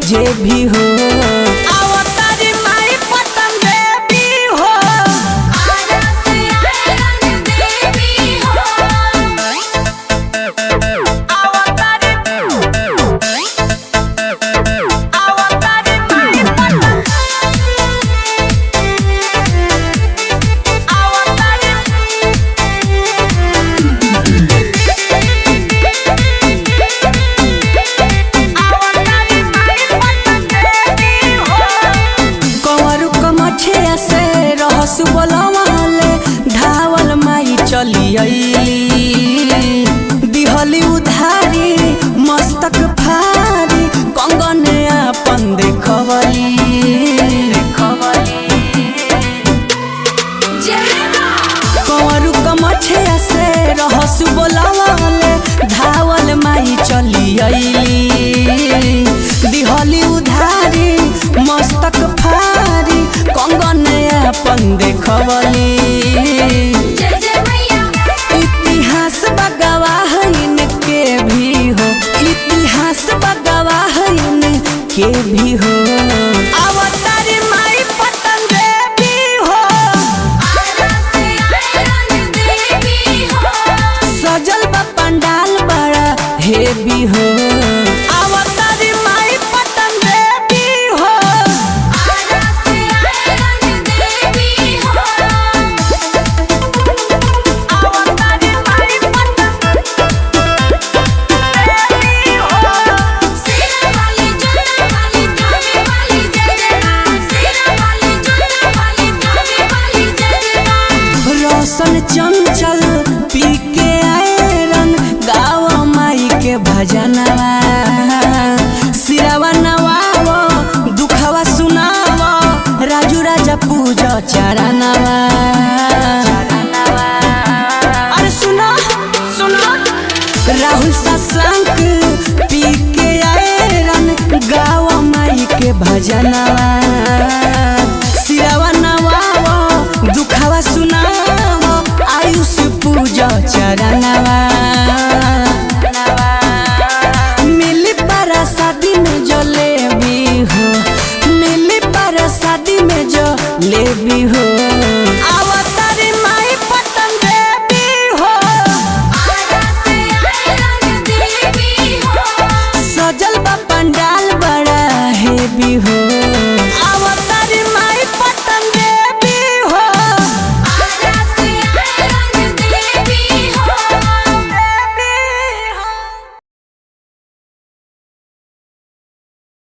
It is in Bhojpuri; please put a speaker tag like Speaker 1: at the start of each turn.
Speaker 1: जे भी हो अवतारी माई पटन देवी हो
Speaker 2: आरा से आयरन देवी हो
Speaker 1: अवतारी माई पटन सुबलवाले धावल माई चली अइली दिहली उधारी मस्तक फारी कंगन अपन देखवली कंवरू कमछिया से रहसु बोलवाले धावल माई चली अइली दिहली उधारी मस्तक फारी कंगन अपन देखवली इतिहास बगवाह इनके भी हो इतिहास बगवाह इनके भी हो अवतारी माई पटन देवी हो
Speaker 2: आरा से आयरन देवी हो
Speaker 1: सजल बा पंडाल बड़ा हेवी हो अवतारी माई पटन देवी हो
Speaker 2: आरा से आयरन देवी हो
Speaker 1: अवतारी माई पटन देवी हो
Speaker 2: सीरा वाली जोड़ा वाली थामे वाली जय जय मां सीरा वाली जोड़ा वाली थामे वाली जय जय मां
Speaker 1: रोशन चंचल पी के आयरन गाव माई के भजनवा सिरवा नवावो दुखवा सुनावो राजू राजा पूजा चरणवा अरे सुनो सुनो राहुल सत्संग पी के आयरन गाव माई के भजनवा सिरवा नवावो दुखवा सुनावो आयुष पूजा चरणवा